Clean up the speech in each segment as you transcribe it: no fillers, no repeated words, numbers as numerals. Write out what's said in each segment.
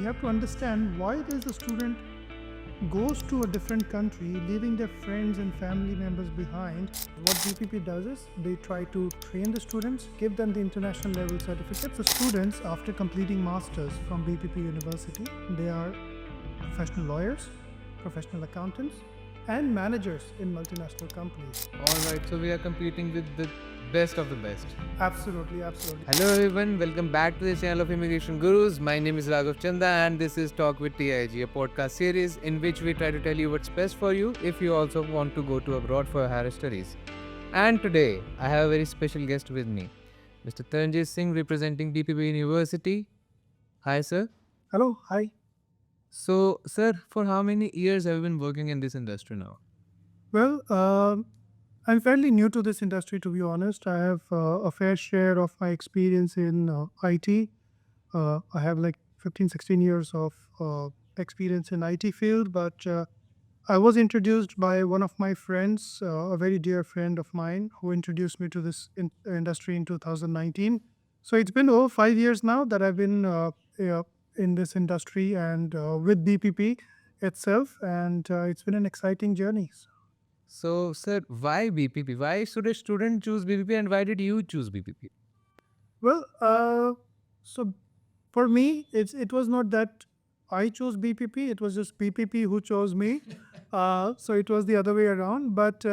we have to understand why it is a student goes to a different country, leaving their friends and family members behind. What BPP does is they try to train the students, give them the international level certificates. The students, after completing masters from BPP University, they are professional lawyers, professional accountants, and managers in multinational companies. Alright, so we are competing with the best of the best. Absolutely, absolutely. Hello everyone, welcome back to the channel of Immigration Gurus. My name is Raghav Chanda and this is Talk with TIG, a podcast series in which we try to tell you what's best for you if you also want to go to abroad for higher studies. And today, I have a very special guest with me, Mr. Taranjit Singh representing BPP University. Hi sir. Hello, hi. So sir, for how many years have you been working in this industry now? Well, I'm fairly new to this industry, to be honest. I have a fair share of my experience in IT. I have like 15, 16 years of experience in IT field, but I was introduced by one of my friends, a very dear friend of mine, who introduced me to this industry in 2019. So it's been over 5 years now that I've been in this industry and with BPP itself, and it's been an exciting journey. So sir, why BPP? Why should a student choose BPP and why did you choose BPP? Well, so for me, it was not that I chose BPP. It was just BPP who chose me. So it was the other way around. But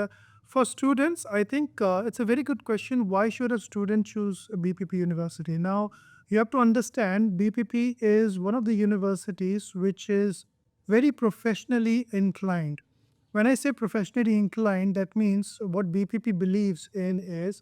for students, I think it's a very good question. Why should a student choose a BPP university? Now, you have to understand BPP is one of the universities which is very professionally inclined. When I say professionally inclined, that means what BPP believes in is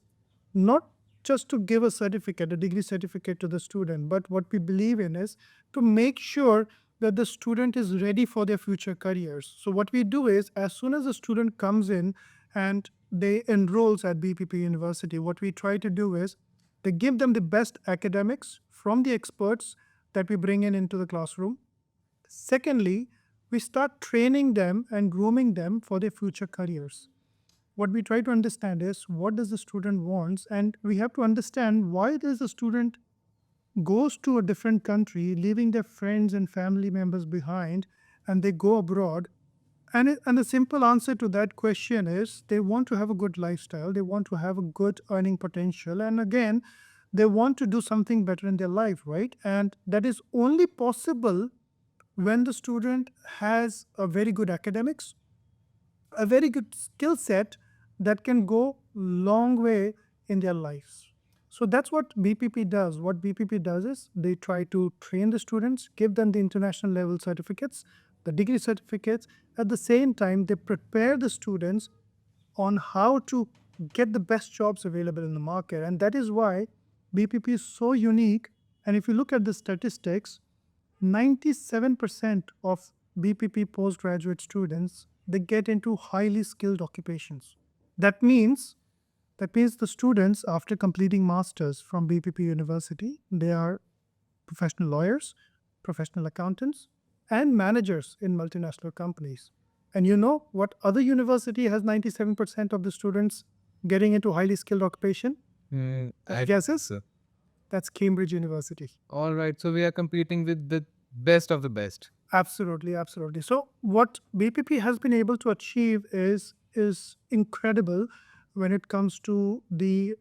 not just to give a certificate, a degree certificate to the student, but what we believe in is to make sure that the student is ready for their future careers. So what we do is, as soon as a student comes in and they enrolls at BPP University, what we try to do is they give them the best academics from the experts that we bring in into the classroom. Secondly, we start training them and grooming them for their future careers. What we try to understand is what does the student wants, and we have to understand why does the student goes to a different country, leaving their friends and family members behind, and they go abroad. And the simple answer to that question is they want to have a good lifestyle, they want to have a good earning potential, and again, they want to do something better in their life, right? And that is only possible when the student has a very good academics, a very good skill set that can go long way in their lives. So that's what BPP does. What BPP does is they try to train the students, give them the international level certificates, the degree certificates. At the same time, they prepare the students on how to get the best jobs available in the market. And that is why BPP is so unique. And if you look at the statistics, 97% of BPP postgraduate students, they get into highly skilled occupations. That means the students, after completing masters from BPP University, they are professional lawyers, professional accountants, and managers in multinational companies. And you know what other university has 97% of the students getting into highly skilled occupation? Guesses? So. That's Cambridge University. Alright, so we are competing with the best of the best. Absolutely, absolutely. So what BPP has been able to achieve is incredible when it comes to the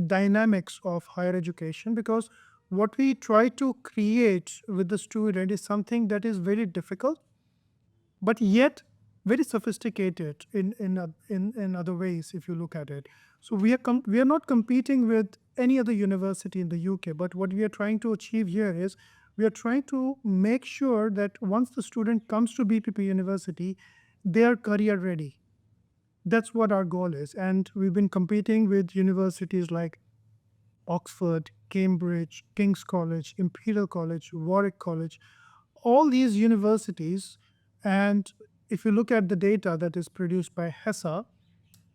dynamics of higher education, because what we try to create with the student is something that is very difficult, but yet very sophisticated in other ways if you look at it. So we are not competing with any other university in the UK, but what we are trying to achieve here is we are trying to make sure that once the student comes to BPP University, they are career ready. That's what our goal is. And we've been competing with universities like Oxford, Cambridge, King's College, Imperial College, Warwick College, all these universities. And if you look at the data that is produced by HESA,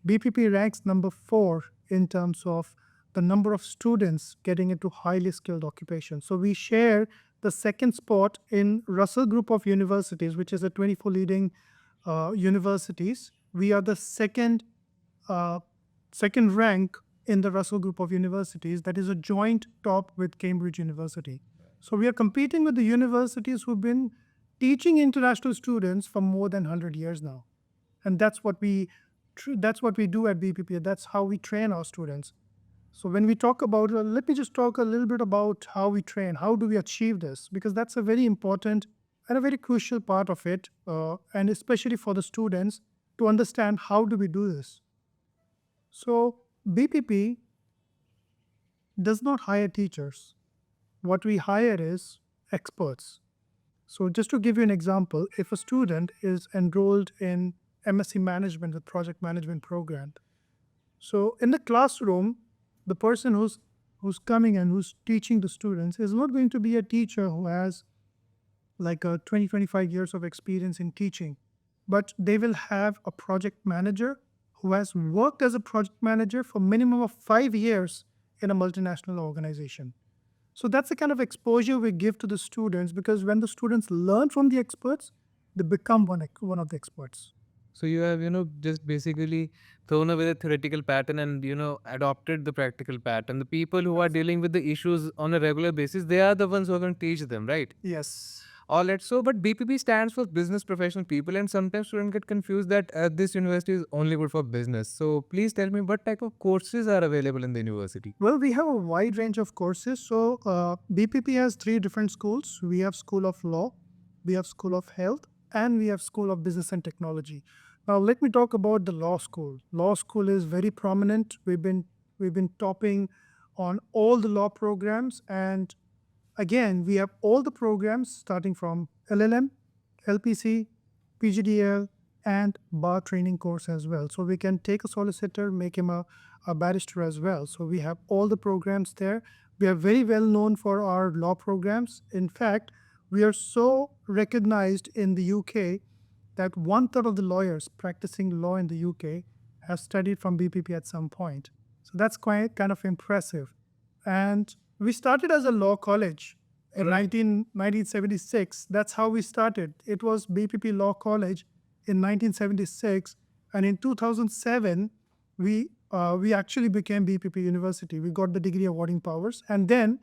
BPP ranks number 4 in terms of the number of students getting into highly skilled occupations. So we share the second spot in Russell Group of Universities, which is the 24 leading universities. We are the second rank in the Russell Group of Universities. That is a joint top with Cambridge University. So we are competing with the universities who've been teaching international students for more than 100 years now. And that's what we do at BPP. That's how we train our students. So when we talk about, let me just talk a little bit about how we train. How do we achieve this? Because that's a very important and a very crucial part of it, and especially for the students to understand how do we do this. So BPP does not hire teachers. What we hire is experts. So just to give you an example, if a student is enrolled in MSc Management with Project Management program, so in the classroom, the person who's coming and who's teaching the students is not going to be a teacher who has like a 20 25 years of experience in teaching, but they will have a project manager who has worked as a project manager for minimum of 5 years in a multinational organization. So that's the kind of exposure we give to the students, because when the students learn from the experts, they become one of the experts. So you have, just basically thrown away the theoretical pattern and, adopted the practical pattern. The people who are dealing with the issues on a regular basis, they are the ones who are going to teach them, right? Yes. All right. So, but BPP stands for Business Professional People, and sometimes students get confused that this university is only good for business. So, please tell me what type of courses are available in the university. Well, we have a wide range of courses. So BPP has three different schools. We have School of Law, we have School of Health, and we have School of Business and Technology. Now, let me talk about the law school. Law school is very prominent. We've been topping on all the law programs, and again, we have all the programs starting from LLM, LPC, PGDL, and bar training course as well. So we can take a solicitor, make him a barrister as well. So we have all the programs there. We are very well known for our law programs. In fact, we are so recognized in the UK that one third of the lawyers practicing law in the UK have studied from BPP at some point. So that's quite kind of impressive. And we started as a law college in 1976. That's how we started. It was BPP Law College in 1976. And in 2007, we actually became BPP University. We got the degree awarding powers. And then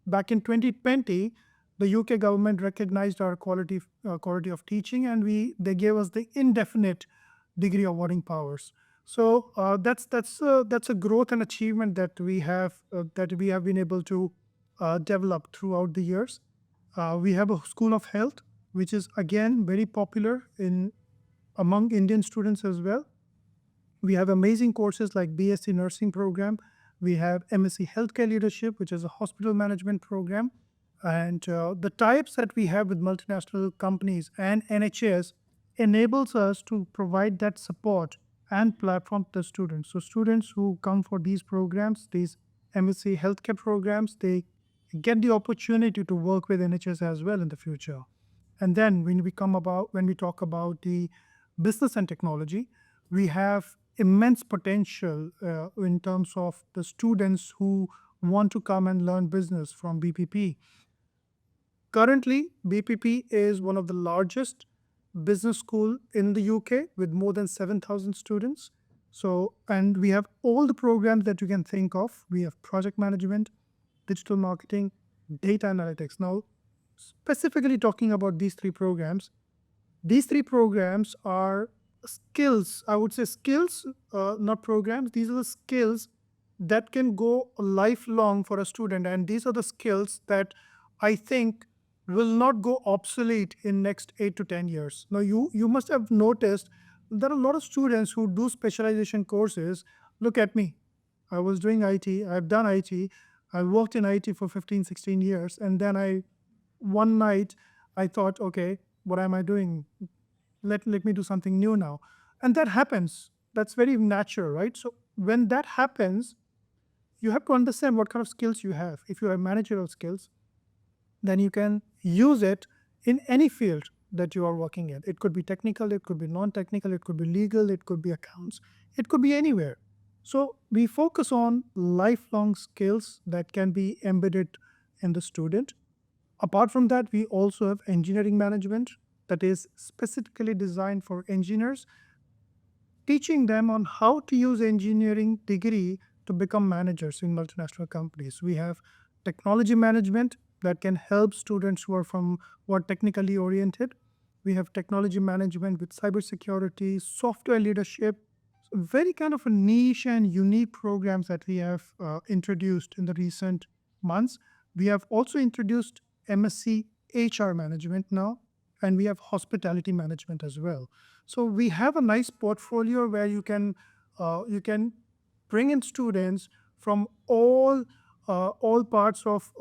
back in 2020, the UK government recognized our quality of teaching, and they gave us the indefinite degree awarding powers. So that's a growth and achievement that we have been able to develop throughout the years. We have a School of Health, which is again very popular in among Indian students as well. We have amazing courses like BSc Nursing program. We have MSc Healthcare Leadership, which is a hospital management program. And the types that we have with multinational companies and NHS enables us to provide that support and platform to the students. So students who come for these programs, these MSc healthcare programs, they get the opportunity to work with NHS as well in the future. And then when we talk about the business and technology, we have immense potential in terms of the students who want to come and learn business from BPP. Currently, BPP is one of the largest business school in the UK with more than 7,000 students. So, and we have all the programs that you can think of. We have project management, digital marketing, data analytics. Now, specifically talking about these three programs are skills. I would say skills, not programs. These are the skills that can go lifelong for a student, and these are the skills that I think will not go obsolete in next 8 to 10 years. Now, you must have noticed there are a lot of students who do specialization courses. Look at me. I was doing IT. I've done IT. I worked in IT for 15, 16 years. And then one night, I thought, okay, what am I doing? Let me do something new now. And that happens. That's very natural, right? So when that happens, you have to understand what kind of skills you have. If you have managerial skills, then you can use it in any field that you are working in. It could be technical, it could be non-technical, it could be legal, it could be accounts, it could be anywhere. So we focus on lifelong skills that can be embedded in the student. Apart from that, we also have engineering management that is specifically designed for engineers, teaching them on how to use engineering degree to become managers in multinational companies. We have technology management, that can help students who are technically oriented. We have technology management with cybersecurity, software leadership, very kind of a niche and unique programs that we have introduced in the recent months. We have also introduced MSc HR management now, and we have hospitality management as well. So we have a nice portfolio where you can bring in students from all parts of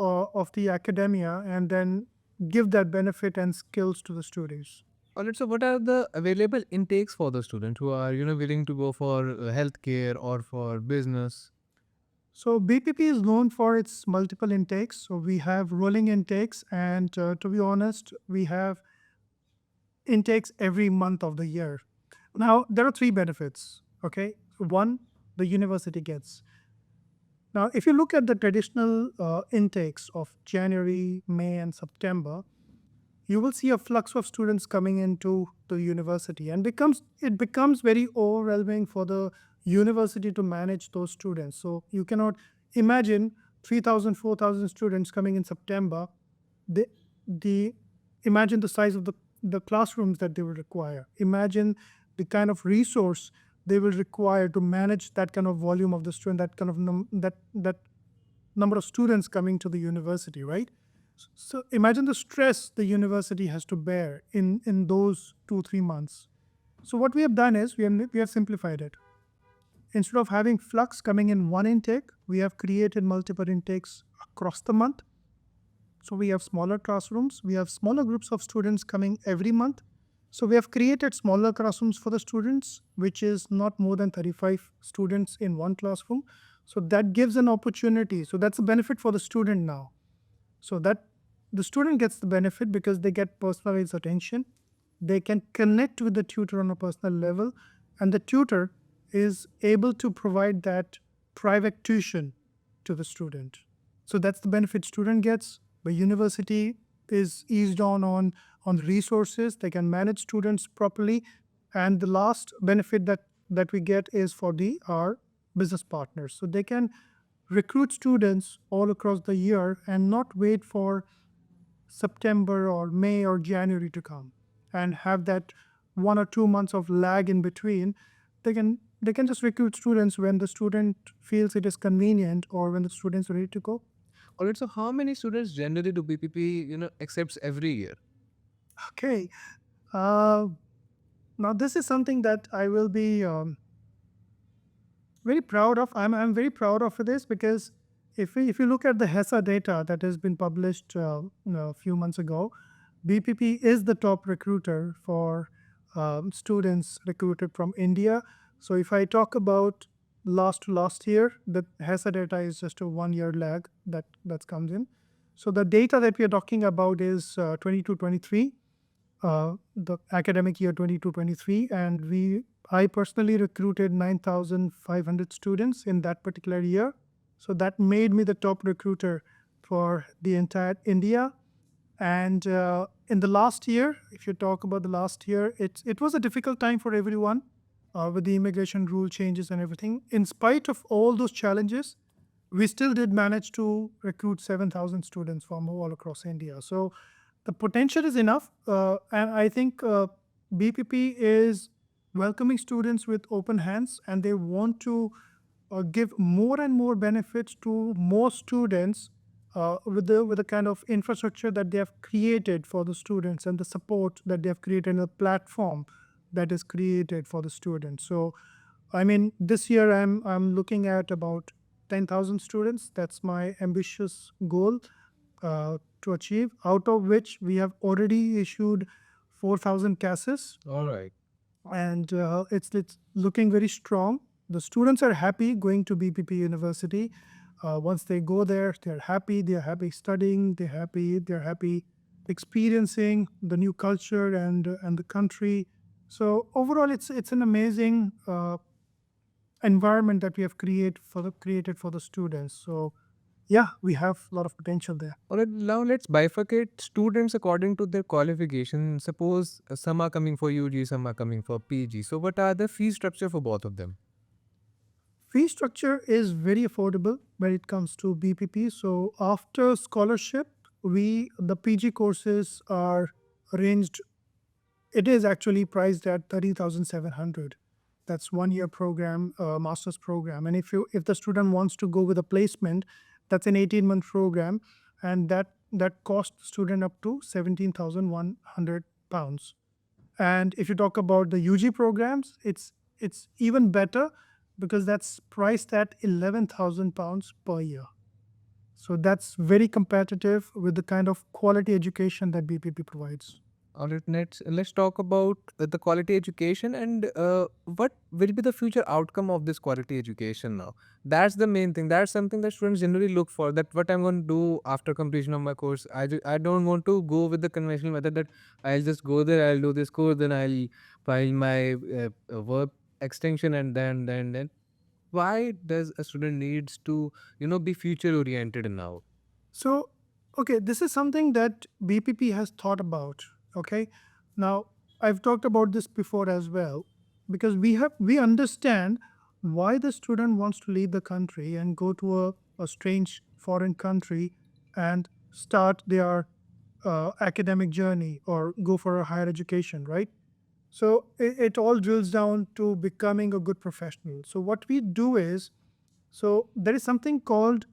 the academia, and then give that benefit and skills to the students. Alright, so what are the available intakes for the student who are, willing to go for healthcare or for business? So BPP is known for its multiple intakes. So we have rolling intakes, and to be honest, we have intakes every month of the year. Now there are three benefits. Okay, one, the university gets. Now, if you look at the traditional intakes of January, May, and September, you will see a flux of students coming into the university, and it becomes very overwhelming for the university to manage those students. So you cannot imagine 3,000, 4,000 students coming in September. The the imagine the size of the classrooms that they will require. Imagine the kind of resource they will require to manage that kind of volume of the student, that kind of that number of students coming to the university, right? So imagine the stress the university has to bear in those 2 3 months. So what we have done is we have simplified it. Instead of having flux coming in one intake, we have created multiple intakes across the month. So we have smaller classrooms, we have smaller groups of students coming every month. So we have created smaller classrooms for the students, which is not more than 35 students in one classroom. So that gives an opportunity. So that's a benefit for the student now. So that the student gets the benefit because they get personalized attention. They can connect with the tutor on a personal level, and the tutor is able to provide that private tuition to the student. So that's the benefit student gets. The university is eased on resources. They can manage students properly. And the last benefit that we get is for our business partners. So they can recruit students all across the year and not wait for September or May or January to come and have that 1 or 2 months of lag in between. They can just recruit students when the student feels it is convenient or when the student's ready to go. Alright, so how many students generally do BPP, accepts every year? Okay. Uh, Now this is something that I will be very proud of. I'm very proud of this because if you look at the HESA data that has been published a few months ago, BPP is the top recruiter for students recruited from India. So if I talk about last to last year, the HESA data is just a 1 year lag that comes in. So the data that we are talking about is 22-23, the academic year 22-23, and I personally recruited 9,500 students in that particular year. So that made me the top recruiter for the entire India. And in the last year, if you talk about the last year, it was a difficult time for everyone with the immigration rule changes and everything. In spite of all those challenges, we still did manage to recruit 7,000 students from all across India. So the potential is enough, and I think BPP is welcoming students with open hands, and they want to give more and more benefits to more students with the kind of infrastructure that they have created for the students and the support that they have created in the platform that is created for the students. So, I mean, this year I'm looking at about 10,000 students. That's my ambitious goal to achieve, out of which we have already issued 4,000 cases, Alright. and it's looking very strong. The students are happy going to BPP University. Once they go there, they're happy. They're happy studying. They're happy experiencing the new culture and the country. So overall, it's an amazing environment that we have created for the students. So yeah, we have a lot of potential there. Alright, now let's bifurcate students according to their qualification. Suppose some are coming for UG, some are coming for PG. So what are the fee structure for both of them? Fee structure is very affordable when it comes to BPP. So after scholarship, the PG courses are ranged. It is actually priced at 30,700. That's 1 year program, master's program. And if the student wants to go with a placement, that's an 18-month program, and that costs the student up to 17,100 pounds. And if you talk about the UG programs, it's even better because that's priced at 11,000 pounds per year. So that's very competitive with the kind of quality education that BPP provides. All right, let's talk about the quality education and what will be the future outcome of this quality education now. That's the main thing. That's something that students generally look for. That what I'm going to do after completion of my course. I don't want to go with the conventional method that I'll just go there, I'll do this course, then I'll file my work extension, and then. Why does a student needs to be future oriented now? So, okay, this is something that BPP has thought about. Okay, now I've talked about this before as well, because we understand why the student wants to leave the country and go to a strange foreign country and start their academic journey or go for a higher education, right? So it all drills down to becoming a good professional. So what we do is, so there is something called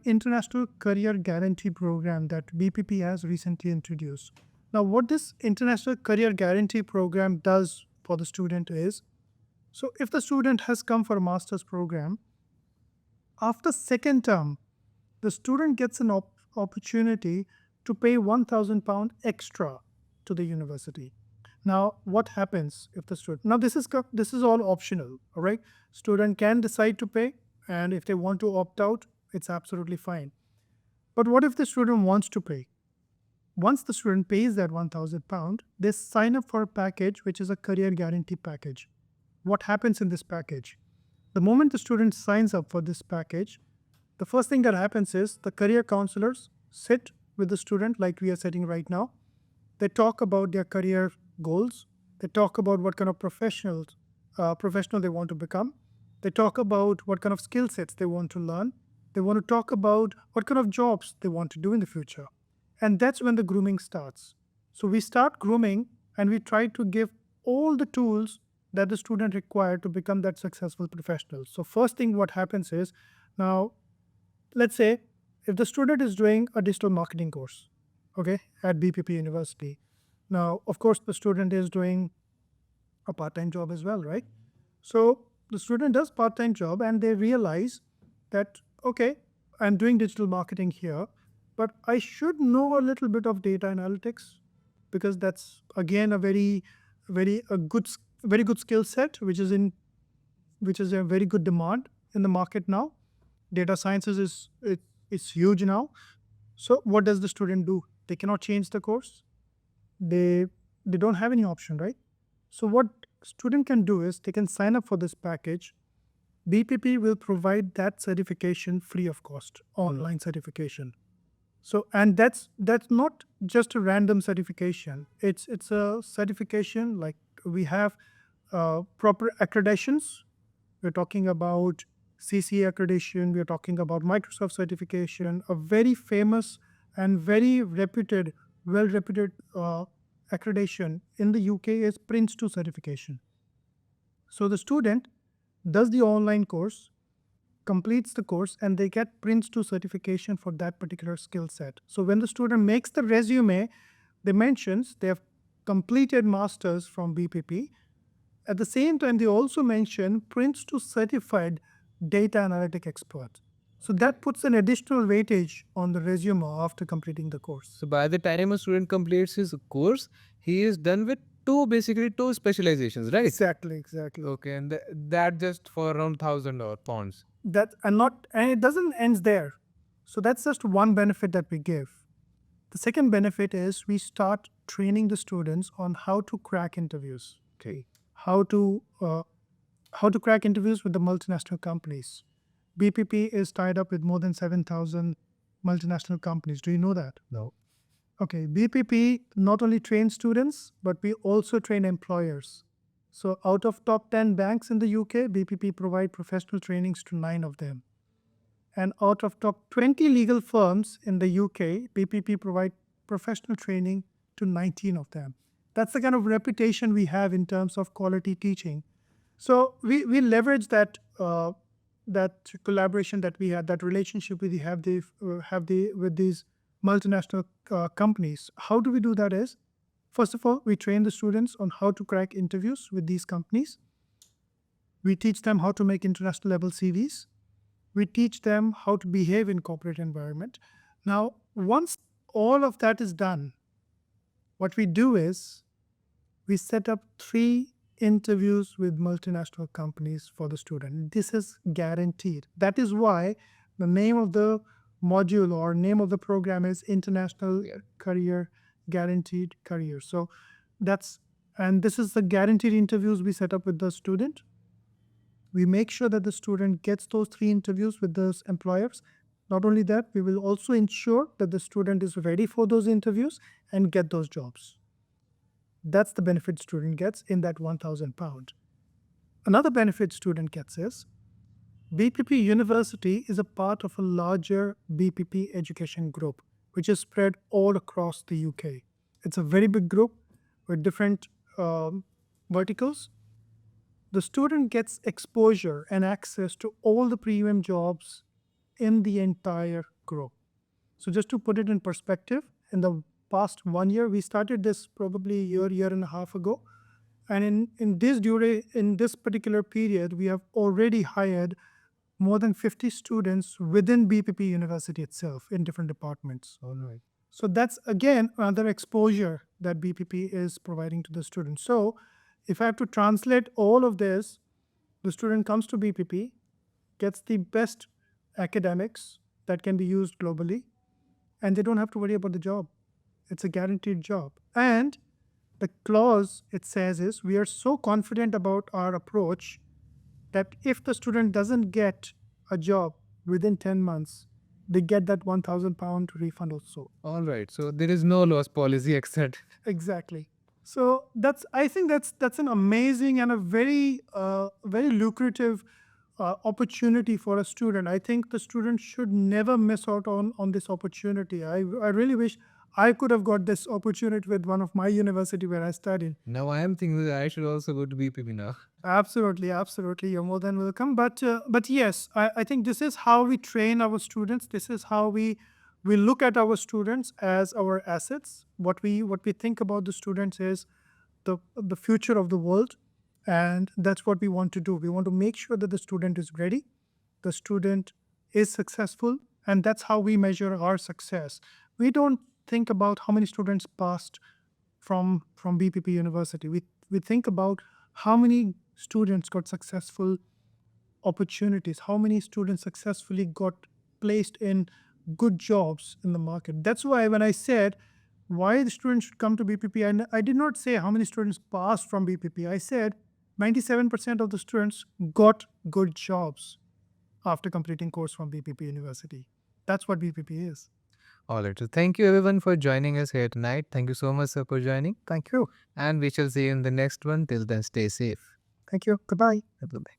International Career Guarantee Program that BPP has recently introduced. Now, what this International Career Guarantee Program does for the student is, so if the student has come for a master's program, after second term, the student gets an opportunity to pay £1,000 extra to the university. Now, what happens if the student? Now, this is all optional. All right, student can decide to pay, and if they want to opt out, it's absolutely fine. But what if the student wants to pay? Once the student pays that £1,000, they sign up for a package which is a career guarantee package. What happens in this package? The moment the student signs up for this package, the first thing that happens is the career counselors sit with the student like we are sitting right now. They talk about their career goals. They talk about what kind of professional they want to become. They talk about what kind of skill sets they want to learn. They want to talk about what kind of jobs they want to do in the future. And that's when the grooming starts. So we start grooming and we try to give all the tools that the student required to become that successful professional. So first thing what happens is, now let's say if the student is doing a digital marketing course, okay, at BPP University. Now, of course, the student is doing a part-time job as well, right? So the student does part-time job and they realize that, okay, I'm doing digital marketing here, but I should know a little bit of data analytics because that's again a very good skill set, which is a very good demand in the market now. Data sciences is huge now. So what does the student do? They cannot change the course. They don't have any option, right? So what student can do is they can sign up for this package. BPP will provide that certification free of cost, online certification. So and that's not just a random certification. It's a certification like we have proper accreditations. We're talking about CCA accreditation. We're talking about Microsoft certification. A very famous and very reputed, well-reputed accreditation in the UK is Prince 2 certification. So the student does the online course, completes the course, and they get Prince 2 certification for that particular skill set. So when the student makes the resume, they mentions they have completed masters from BPP. At the same time, they also mention Prince 2 certified data analytic expert. So that puts an additional weightage on the resume after completing the course. So by the time a student completes his course, he is done with basically two specializations, right? Exactly. Okay, and that just for around £1,000 pounds. And it doesn't end there. So that's just one benefit that we give. The second benefit is we start training the students on how to crack interviews. Okay, how to crack interviews with the multinational companies. BPP is tied up with more than 7,000 multinational companies. Do you know that? No. Okay, BPP not only trains students, but we also train employers. So out of top 10 banks in the UK, BPP provide professional trainings to 9 of them. And out of top 20 legal firms in the UK, BPP provide professional training to 19 of them. That's the kind of reputation we have in terms of quality teaching. So we leverage that collaboration that we had, that relationship we have with these multinational companies. How do we do that? Is first of all, we train the students on how to crack interviews with these companies. We teach them how to make international level CVs. We teach them how to behave in corporate environment. Now, once all of that is done, what we do is we set up 3 interviews with multinational companies for the student. This is guaranteed. That is why the name of the module or name of the program is International Career Guaranteed Career. So this is the guaranteed interviews we set up with the student. We make sure that the student gets those 3 interviews with those employers. Not only that, we will also ensure that the student is ready for those interviews and get those jobs. That's the benefit student gets in that £1,000. Another benefit student gets is BPP University is a part of a larger BPP education group, which is spread all across the UK. It's a very big group with different verticals. The student gets exposure and access to all the premium jobs in the entire group. So just to put it in perspective, in the past 1 year, we started this probably a year and a half ago. And in this particular period, we have already hired more than 50 students within BPP University itself in different departments. All right. So that's again another exposure that BPP is providing to the student. So if I have to translate all of this, the student comes to BPP, gets the best academics that can be used globally, and they don't have to worry about the job. It's a guaranteed job. And the clause it says is we are so confident about our approach that if the student doesn't get a job within 10 months, they get that £1,000 refund also. All right. So there is no loss policy except. Exactly. So I think that's an amazing and a very very lucrative opportunity for a student. I think the student should never miss out on this opportunity. I really wish I could have got this opportunity with one of my university where I studied. Now I am thinking that I should also go to BPP now. Absolutely, absolutely. You're more than welcome. But yes, I think this is how we train our students. This is how we look at our students as our assets. What we think about the students is the future of the world, and that's what we want to do. We want to make sure that the student is ready, the student is successful, and that's how we measure our success. We don't think about how many students passed from BPP University. We think about how many students got successful opportunities, how many students successfully got placed in good jobs in the market. That's why when I said why the students should come to BPP, and I did not say how many students passed from BPP. I said 97% of the students got good jobs after completing course from BPP University. That's what BPP is. All right. So thank you everyone for joining us here tonight. Thank you so much, sir, for joining. Thank you. And we shall see you in the next one. Till then, stay safe. Thank you. Goodbye. Bye-bye.